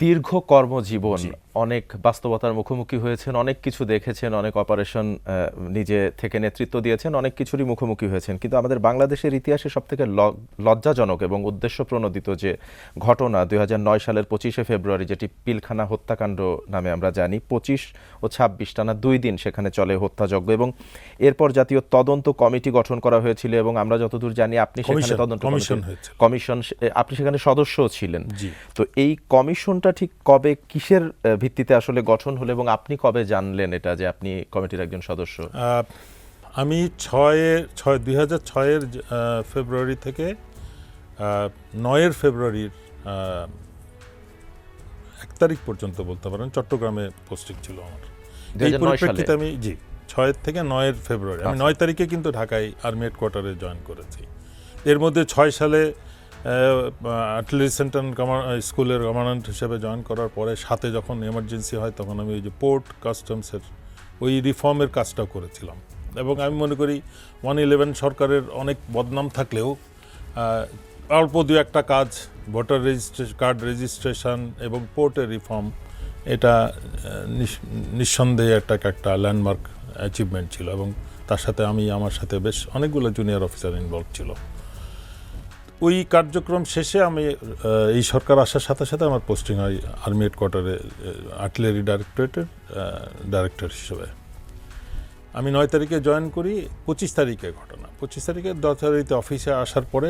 দীর্ঘ কর্মজীবন, জি। অনেক বাস্তবতার মুখোমুখি হয়েছেন, অনেক কিছু দেখেছেন, অনেক অপারেশন নিজে থেকে নেতৃত্ব দিয়েছেন, অনেক কিছুরই মুখোমুখি হয়েছেন। কিন্তু আমাদের বাংলাদেশের ইতিহাসে সবথেকে লজ্জাজনক এবং উদ্দেশ্যপ্রণোদিত যে ঘটনা ২০০৯ সালের ২৫শে ফেব্রুয়ারি, যেটি পিলখানা হত্যাকাণ্ড নামে আমরা জানি, ২৫ ও ২৬ টানা ২ দিন সেখানে চলে হত্যাযজ্ঞ, এবং এরপর জাতীয় তদন্ত কমিটি গঠন করা হয়েছিল, এবং আমরা যতদূর জানি আপনি সেখানে তদন্ত কমিশন আপনি সেখানে সদস্যও ছিলেন। তো এই কমিশনটা ঠিক কবে, কিসের ভিত্তিতে আসলে গঠন হলো, এবং আপনি কবে জানলেন এটা যে আপনি কমিটির একজন সদস্য? আমি ২০০৬-এর ফেব্রুয়ারি থেকে ৯-এর ফেব্রুয়ারির ১ তারিখ পর্যন্ত বলতে পারেন চট্টগ্রামে পোস্টিং ছিল আমার। এই পরিপ্রেক্ষিতে আমি ৬ থেকে ৯-এর ফেব্রুয়ারি, আমি ৯ তারিখে কিন্তু ঢাকায় আর্মি হেডকোয়ার্টারে জয়েন করেছি। এর মধ্যে ৬ সালে আর্টিলারি সেন্টার স্কুলের কমান্ড্যান্ট হিসেবে জয়েন করার পরে ৭-এ যখন এমার্জেন্সি হয় তখন আমি ওই যে পোর্ট কাস্টমসের ওই রিফর্মের কাজটাও করেছিলাম। এবং আমি মনে করি 111 সরকারের অনেক বদনাম থাকলেও অল্প দু একটা কাজ, ভোটার কার্ড রেজিস্ট্রেশন এবং পোর্টের রিফর্ম, এটা নিঃসন্দেহে একটা ল্যান্ডমার্ক অ্যাচিভমেন্ট ছিল। এবং তার সাথে আমার সাথে বেশ অনেকগুলো জুনিয়র অফিসার ইনভলভ ছিল। ওই কার্যক্রম শেষে আমি এই সরকার আসার সাথে সাথে আমার পোস্টিং হয় আর্মি হেডকোয়ার্টারে আর্টিলারি ডাইরেক্টরেটের ডাইরেক্টর হিসেবে। আমি ৯ তারিখে জয়েন করি। ২৫ তারিখে ঘটনা, ২৫ তারিখে যথারীতি অফিসে আসার পরে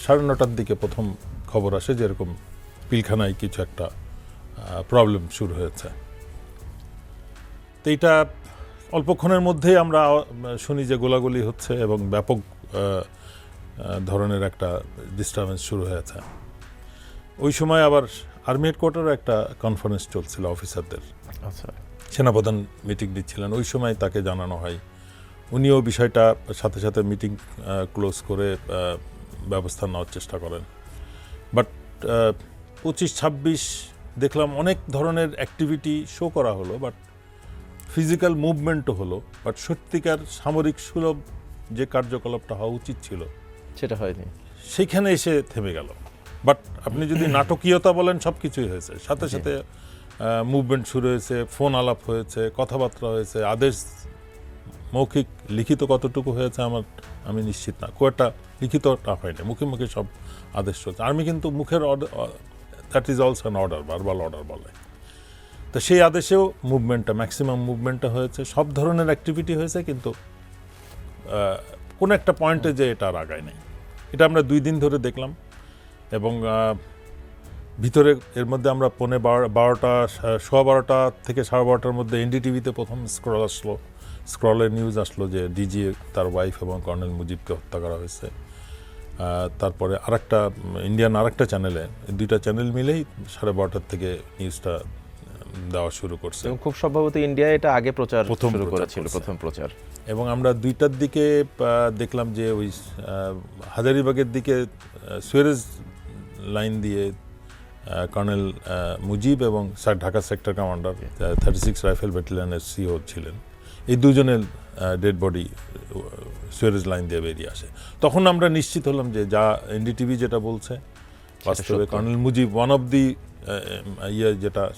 সাড়ে ৯টার দিকে প্রথম খবর আসে যে এরকম পিলখানায় কিছু একটা প্রবলেম শুরু হয়েছে। তো এইটা অল্পক্ষণের মধ্যেই আমরা শুনি যে গোলাগুলি হচ্ছে এবং ব্যাপক ধরনের একটা ডিস্টারবেন্স শুরু হয়েছে। ওই সময় আবার আর্মি হেডকোয়ার্টারে একটা কনফারেন্স চলছিল অফিসারদের। আচ্ছা, সেনাপ্রধান মিটিং দিচ্ছিলেন, ওই সময় তাকে জানানো হয়। উনিও বিষয়টা সাথে সাথে মিটিং ক্লোজ করে ব্যবস্থা নেওয়ার চেষ্টা করেন। বাট ২৫-২৬ দেখলাম অনেক ধরনের অ্যাক্টিভিটি শো করা হলো, বাট ফিজিক্যাল মুভমেন্টও হলো, বাট সত্যিকার সামরিক সুলভ যে কার্যকলাপটা হওয়া উচিত ছিল সেটা হয়নি। সেইখানে এসে থেমে গেল। বাট আপনি যদি নাটকীয়তা বলেন, সব কিছুই হয়েছে। সাথে সাথে মুভমেন্ট শুরু হয়েছে, ফোন আলাপ হয়েছে, কথাবার্তা হয়েছে। আদেশ মৌখিক, লিখিত কতটুকু হয়েছে আমি নিশ্চিত না, খুব একটা লিখিতটা হয়নি, মুখে মুখে সব আদেশ চলছে। আর্মি কিন্তু মুখের that is also an order, verbal order বলে। তো সেই আদেশেও মুভমেন্টটা, ম্যাক্সিমাম মুভমেন্টটা হয়েছে, সব ধরনের অ্যাক্টিভিটি হয়েছে, কিন্তু কোনো একটা পয়েন্টে যে এটা আর আগায় নেই। এটা আমরা 2 দিন ধরে দেখলাম। এবং ভিতরে এর মধ্যে আমরা 12টা থেকে 12:30টার মধ্যে এনডিটিভিতে প্রথম স্ক্রল আসলো, স্ক্রলের নিউজ আসলো যে ডিজি, তার ওয়াইফ এবং কর্নেল মুজিবকে হত্যা করা হয়েছে। তারপরে ইন্ডিয়ান আরেকটা চ্যানেলে, 2টা চ্যানেল মিলেই 12:30টার থেকে নিউজটা দেওয়া শুরু করছে। এবং খুব সম্ভবত ইন্ডিয়া এটা আগে প্রচার শুরু করেছিল, প্রথম প্রচার। এবং আমরা 2টার দিকে দেখলাম যে ওই হাজারীবাগের দিকে সুয়েরেজ লাইন দিয়ে কর্নেল মুজিব এবং ঢাকা সেক্টর কমান্ডার 36 রাইফেল ব্যাটালিয়নের সিও ছিলেন, এই দুজনের ডেড বডি সুয়েরেজ লাইন দিয়ে বেরিয়ে আসে। তখন আমরা নিশ্চিত হলাম যে যা এনডিটিভি যেটা বলছে, বাস্তবে colonel Mujib one of the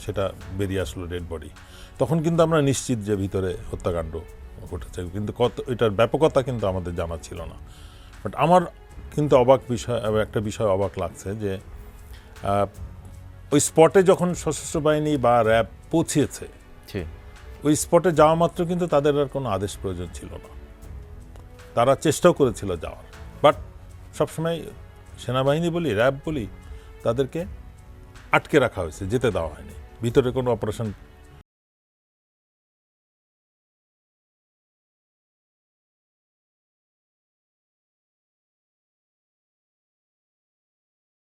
সেটা বেরিয়ে আসলো ডেড বডি। তখন কিন্তু আমরা নিশ্চিত যে ভিতরে হত্যাকাণ্ড ঘটেছে, কিন্তু এটার ব্যাপকতা কিন্তু আমাদের জানা ছিল না। বাট আমার কিন্তু একটা বিষয় অবাক লাগছে যে ওই স্পটে যখন সশস্ত্র বাহিনী বা র্যাব পৌঁছেছে, ওই স্পটে যাওয়া মাত্র কিন্তু তাদের আর কোনো আদেশ প্রয়োজন ছিল না। তারা চেষ্টাও করেছিল যাওয়ার, বাট সবসময় সেনাবাহিনী বলি, র্যাব বলি, তাদেরকে আটকে রাখা হয়েছে, যেতে দেওয়া হয়নি। ভিতরে কোনো অপারেশন